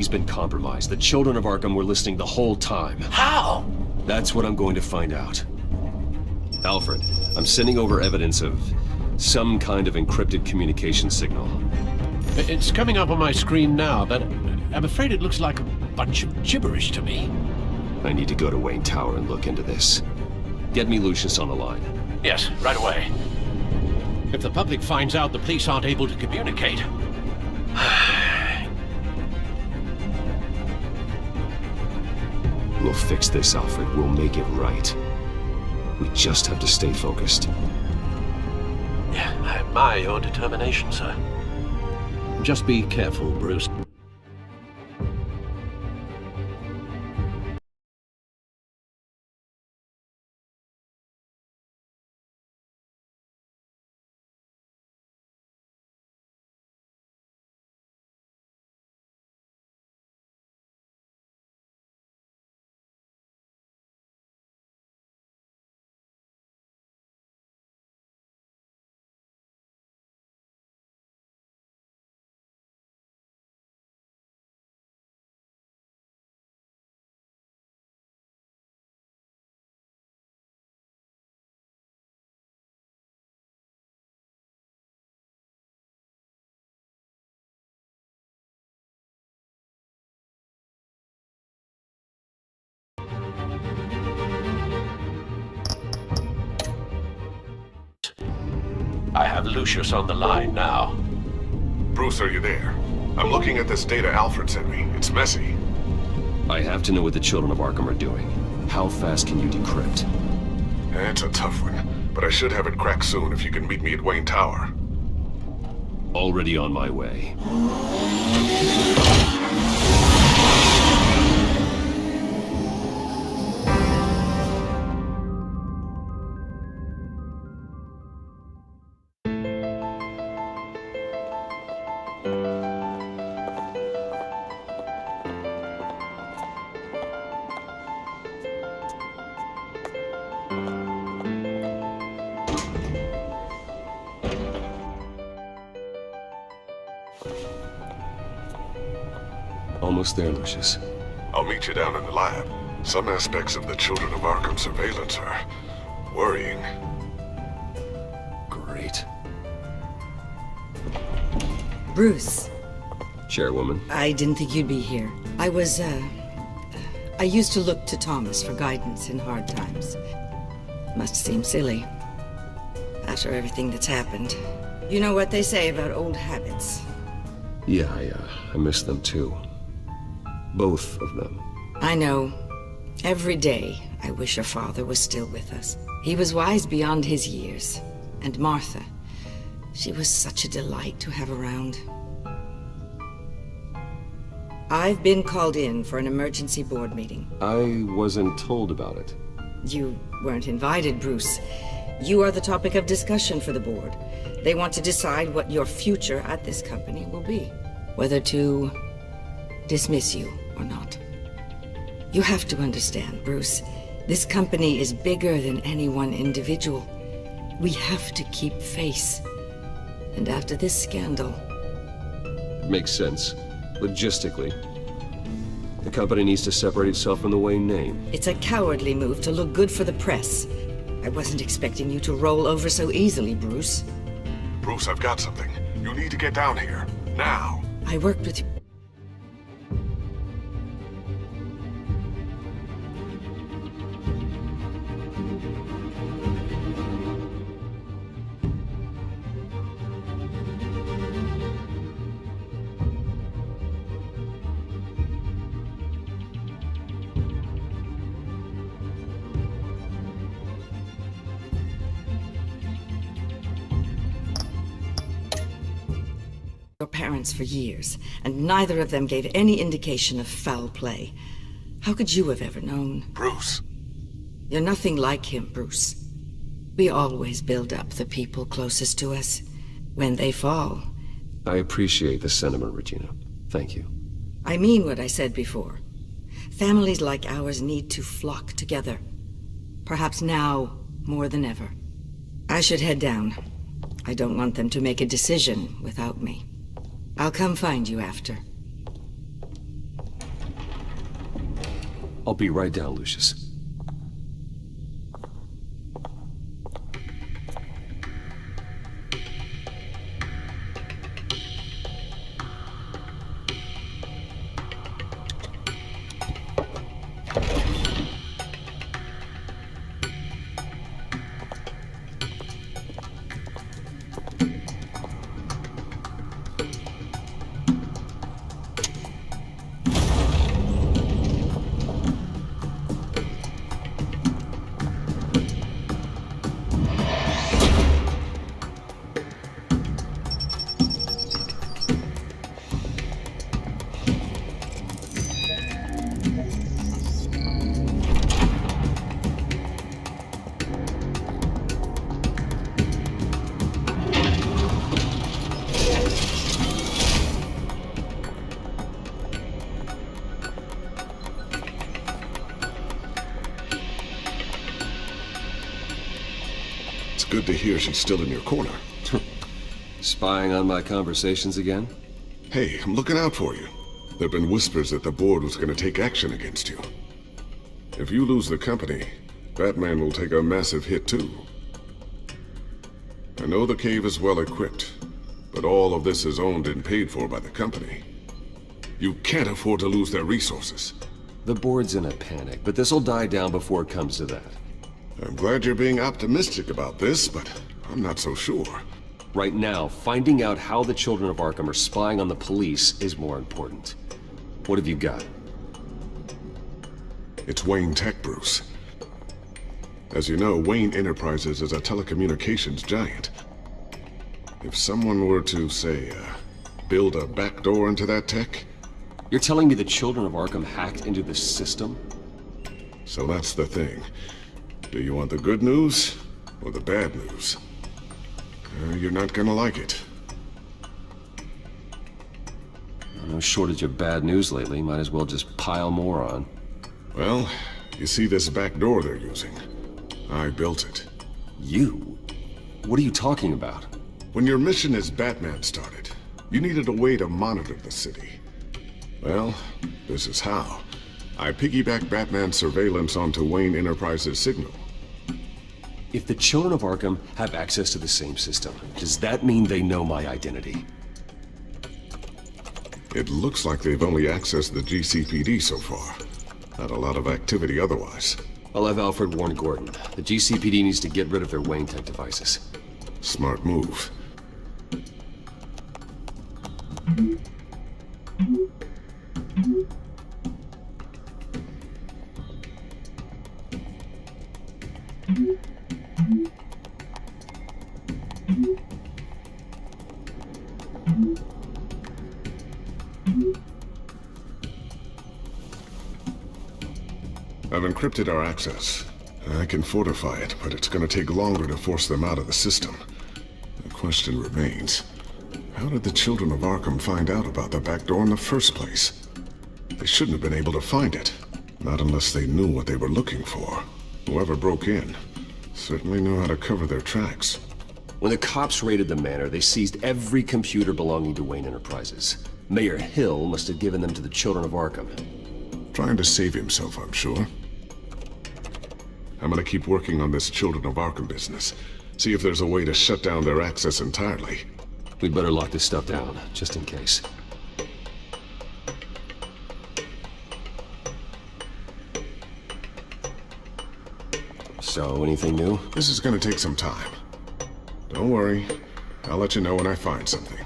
He's been compromised. The children of Arkham were listening the whole time. How? That's what I'm going to find out. Alfred, I'm sending over evidence of some kind of encrypted communication signal. It's coming up on my screen now, but I'm afraid it looks like a bunch of gibberish to me. I need to go to Wayne Tower and look into this. Get me Lucius on the line. Yes, right away. If the public finds out the police aren't able to communicate... We'll fix this, Alfred. We'll make it right. We just have to stay focused. Yeah, I admire your determination, sir. Just be careful, Bruce. I have Lucius on the line now. Bruce, are you there? I'm looking at this data Alfred sent me. It's messy. I have to know what the children of Arkham are doing. How fast can you decrypt? It's a tough one, but I should have it cracked soon if you can meet me at Wayne Tower. Already on my way. Almost there, Lucius. I'll meet you down in the lab. Some aspects of the Children of Arkham surveillance are worrying. Great. Bruce, Chairwoman. I didn't think you'd be here. I used to look to Thomas for guidance in hard times. Must seem silly. After everything that's happened. You know what they say about old habits. Yeah, I miss them too. Both of them. I know. Every day, I wish your father was still with us. He was wise beyond his years. And Martha, she was such a delight to have around. I've been called in for an emergency board meeting. I wasn't told about it. You weren't invited, Bruce. You are the topic of discussion for the board. They want to decide what your future at this company will be. Whether to dismiss you or not. You have to understand, Bruce. This company is bigger than any one individual. We have to keep face. And after this scandal... Makes sense. Logistically. The company needs to separate itself from the Wayne name. It's a cowardly move to look good for the press. I wasn't expecting you to roll over so easily, Bruce. Bruce, I've got something. You need to get down here. Now. I worked with you. Your parents for years, and neither of them gave any indication of foul play. How could you have ever known? Bruce. You're nothing like him, Bruce. We always build up the people closest to us. When they fall... I appreciate the sentiment, Regina. Thank you. I mean what I said before. Families like ours need to flock together. Perhaps now more than ever. I should head down. I don't want them to make a decision without me. I'll come find you after. I'll be right down, Lucius. Good to hear she's still in your corner. Spying on my conversations again? Hey, I'm looking out for you. There've been whispers that the board was gonna take action against you. If you lose the company, Batman will take a massive hit too. I know the cave is well equipped, but all of this is owned and paid for by the company. You can't afford to lose their resources. The board's in a panic, but this'll die down before it comes to that. I'm glad you're being optimistic about this, but I'm not so sure. Right now, finding out how the Children of Arkham are spying on the police is more important. What have you got? It's Wayne Tech, Bruce. As you know, Wayne Enterprises is a telecommunications giant. If someone were to, say, build a backdoor into that tech... You're telling me the Children of Arkham hacked into this system? So that's the thing. Do you want the good news or the bad news? You're not gonna like it. No shortage of bad news lately. Might as well just pile more on. Well, you see this back door they're using? I built it. You? What are you talking about? When your mission as Batman started, you needed a way to monitor the city. Well, this is how. I piggybacked Batman's surveillance onto Wayne Enterprises' signal. If the Children of Arkham have access to the same system, does that mean they know my identity? It looks like they've only accessed the GCPD so far. Not a lot of activity otherwise. I'll have Alfred warn Gordon. The GCPD needs to get rid of their Wayne Tech devices. Smart move. I've encrypted our access. I can fortify it, but it's gonna take longer to force them out of the system. The question remains, how did the Children of Arkham find out about the back door in the first place? They shouldn't have been able to find it. Not unless they knew what they were looking for. Whoever broke in certainly knew how to cover their tracks. When the cops raided the manor, they seized every computer belonging to Wayne Enterprises. Mayor Hill must have given them to the Children of Arkham. Trying to save himself, I'm sure. I'm gonna keep working on this Children of Arkham business. See if there's a way to shut down their access entirely. We'd better lock this stuff down, just in case. So, anything new? This is gonna take some time. Don't worry. I'll let you know when I find something.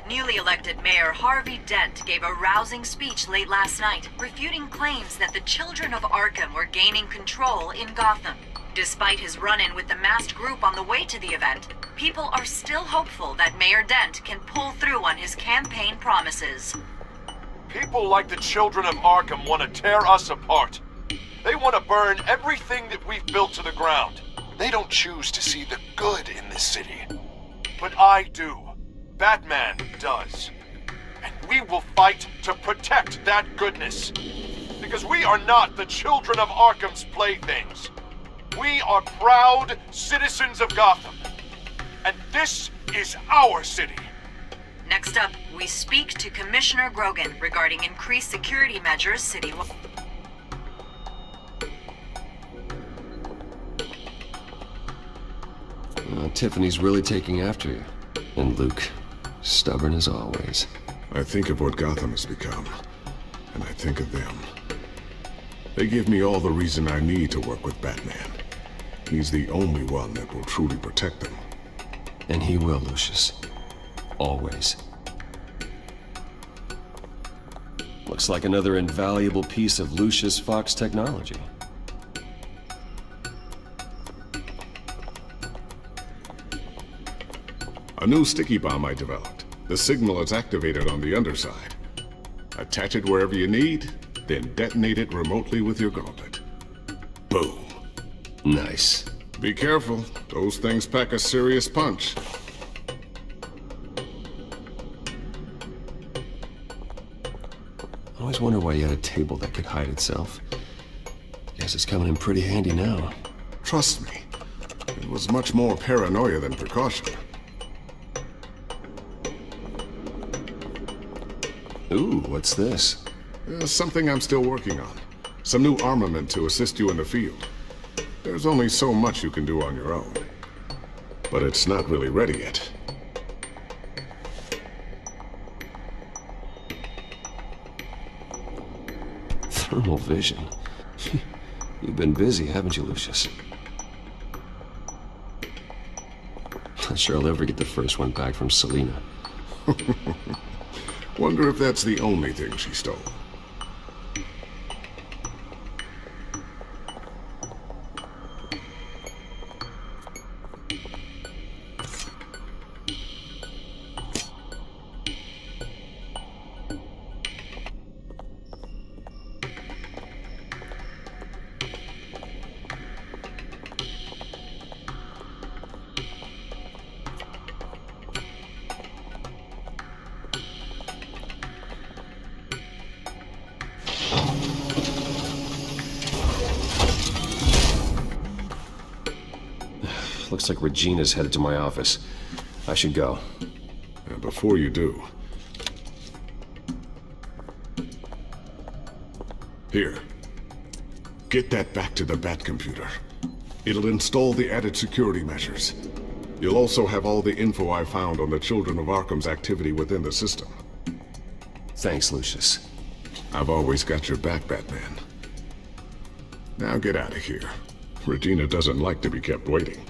Newly elected Mayor Harvey Dent gave a rousing speech late last night, refuting claims that the Children of Arkham were gaining control in Gotham. Despite his run-in with the masked group on the way to the event, people are still hopeful that Mayor Dent can pull through on his campaign promises. People like the Children of Arkham want to tear us apart. They want to burn everything that we've built to the ground. They don't choose to see the good in this city. But I do. Batman does. And we will fight to protect that goodness. Because we are not the Children of Arkham's playthings. We are proud citizens of Gotham. And This is our city. Next up, we speak to Commissioner Grogan regarding increased security measures citywide. Tiffany's really taking after you. And Luke, stubborn as always. I think of what Gotham has become, and I think of them. They give me all the reason I need to work with Batman. He's the only one that will truly protect them. And he will, Lucius. Always. Looks like another invaluable piece of Lucius Fox technology. A new sticky bomb I developed. The signal is activated on the underside. Attach it wherever you need, then detonate it remotely with your gauntlet. Boom. Nice. Be careful. Those things pack a serious punch. I always wondered why you had a table that could hide itself. Guess it's coming in pretty handy now. Trust me. It was much more paranoia than precaution. Ooh, what's this? Something I'm still working on. Some new armament to assist you in the field. There's only so much you can do on your own. But it's not really ready yet. Thermal vision. You've been busy, haven't you, Lucius? Not sure I'll ever get the first one back from Selina. Wonder if that's the only thing she stole. Looks like Regina's headed to my office. I should go. And before you do... Here. Get that back to the Bat computer. It'll install the added security measures. You'll also have all the info I found on the Children of Arkham's activity within the system. Thanks, Lucius. I've always got your back, Batman. Now get out of here. Regina doesn't like to be kept waiting.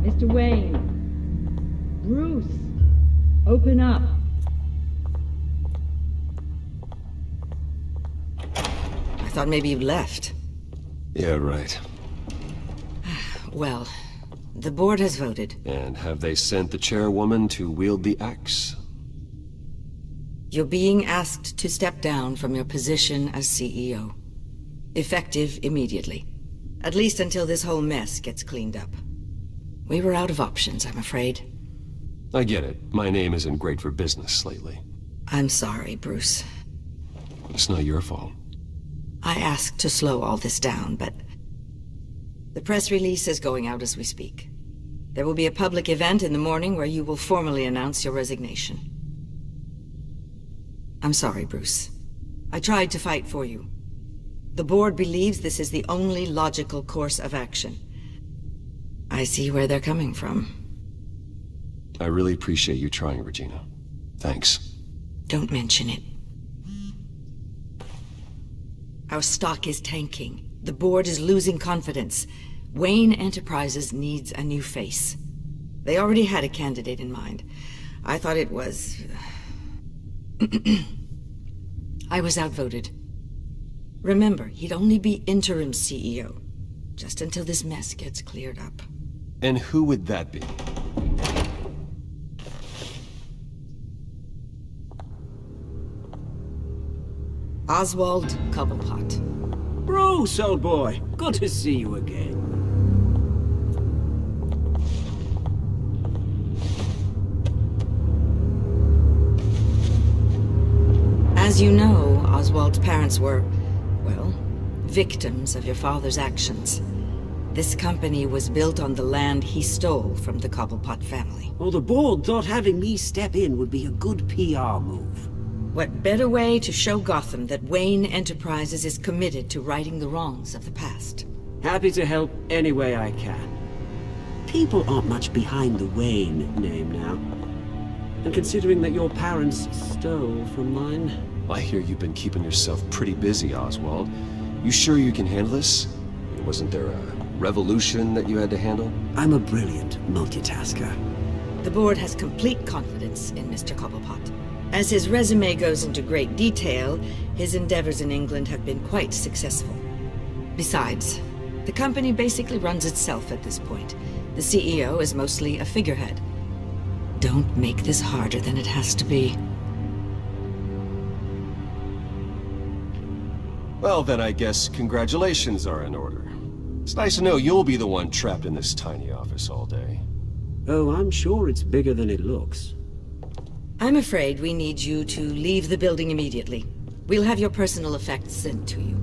Mr. Wayne. Bruce. Open up. I thought maybe you left. Yeah, right. Well, the board has voted. And have they sent the chairwoman to wield the axe? You're being asked to step down from your position as CEO. Effective immediately. At least until this whole mess gets cleaned up. We were out of options, I'm afraid. I get it. My name isn't great for business lately. I'm sorry, Bruce. It's not your fault. I asked to slow all this down, but... The press release is going out as we speak. There will be a public event in the morning where you will formally announce your resignation. I'm sorry, Bruce. I tried to fight for you. The board believes this is the only logical course of action. I see where they're coming from. I really appreciate you trying, Regina. Thanks. Don't mention it. Our stock is tanking. The board is losing confidence. Wayne Enterprises needs a new face. They already had a candidate in mind. I thought it was... I was outvoted. Remember, he'd only be interim CEO, just until this mess gets cleared up. And who would that be? Oswald Cobblepot. Bruce, old boy. Good to see you again. As you know, Oswald's parents were, well, victims of your father's actions. This company was built on the land he stole from the Cobblepot family. Well, the board thought having me step in would be a good PR move. What better way to show Gotham that Wayne Enterprises is committed to righting the wrongs of the past? Happy to help any way I can. People aren't much behind the Wayne name now. And considering that your parents stole from mine... I hear you've been keeping yourself pretty busy, Oswald. You sure you can handle this? Wasn't there a revolution that you had to handle? I'm a brilliant multitasker. The board has complete confidence in Mr. Cobblepot. As his resume goes into great detail, his endeavors in England have been quite successful. Besides, the company basically runs itself at this point. The CEO is mostly a figurehead. Don't make this harder than it has to be. Well, then I guess congratulations are in order. It's nice to know you'll be the one trapped in this tiny office all day. Oh, I'm sure it's bigger than it looks. I'm afraid we need you to leave the building immediately. We'll have your personal effects sent to you.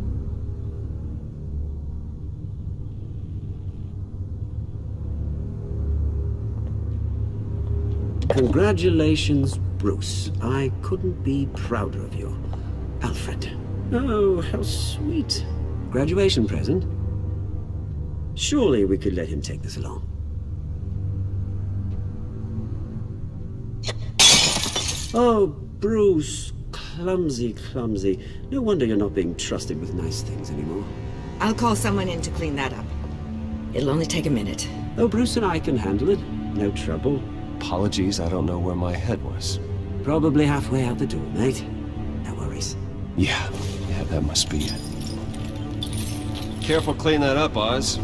Congratulations, Bruce. I couldn't be prouder of you. Alfred. Oh, how sweet. Graduation present? Surely we could let him take this along. Oh, Bruce. Clumsy, clumsy. No wonder you're not being trusted with nice things anymore. I'll call someone in to clean that up. It'll only take a minute. Oh, Bruce and I can handle it. No trouble. Apologies, I don't know where my head was. Probably halfway out the door, mate. No worries. Yeah, that must be it. Careful cleaning that up, Oz.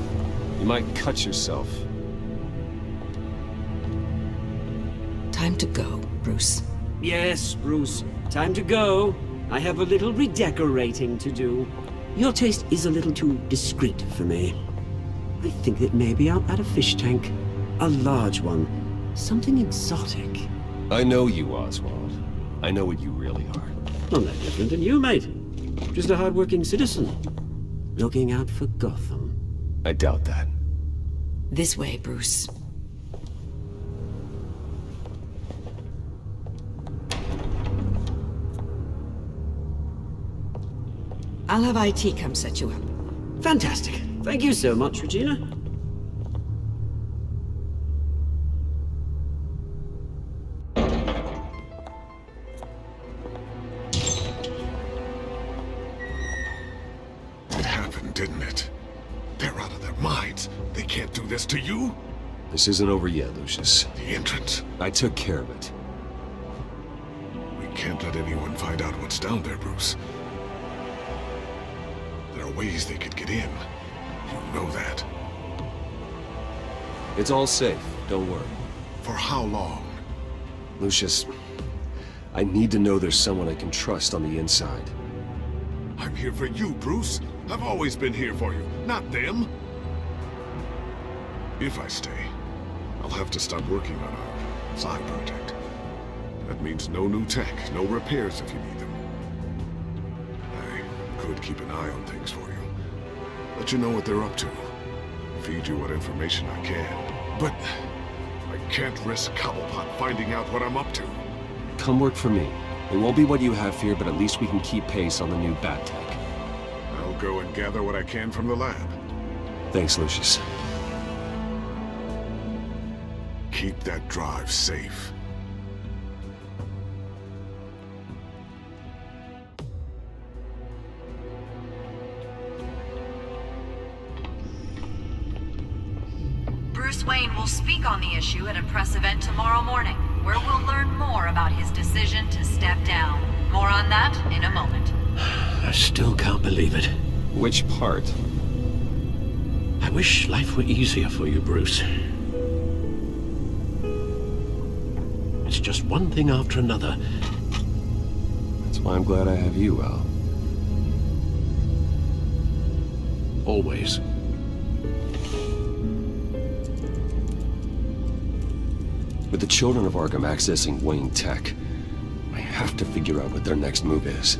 You might cut yourself. Time to go, Bruce. Yes, Bruce. Time to go. I have a little redecorating to do. Your taste is a little too discreet for me. I think that maybe I'll add a fish tank. A large one. Something exotic. I know you, Oswald. I know what you really are. I'm no different than you, mate. Just a hard-working citizen. Looking out for Gotham. I doubt that. This way, Bruce. I'll have IT come set you up. Fantastic. Thank you so much, Regina. It happened, didn't it? They're out of their minds. They can't do this to you. This isn't over yet, Lucius. The entrance. I took care of it. We can't let anyone find out what's down there, Bruce. There are ways they could get in. You know that. It's all safe, don't worry. For how long? Lucius, I need to know there's someone I can trust on the inside. I'm here for you, Bruce. I've always been here for you, not them. If I stay, I'll have to stop working on our side project. That means no new tech, no repairs if you need them. I could keep an eye on things for you. Let you know what they're up to. Feed you what information I can. But I can't risk Cobblepot finding out what I'm up to. Come work for me. It won't be what you have here, but at least we can keep pace on the new bat tech. I'll go and gather what I can from the lab. Thanks, Lucius. Keep that drive safe. Bruce Wayne will speak on the issue at a press event tomorrow morning, where we'll learn more about his decision to step down. More on that in a moment. I still can't believe it. Which part? I wish life were easier for you, Bruce. It's just one thing after another. That's why I'm glad I have you, Al. Always. With the children of Arkham accessing Wayne Tech, I have to figure out what their next move is.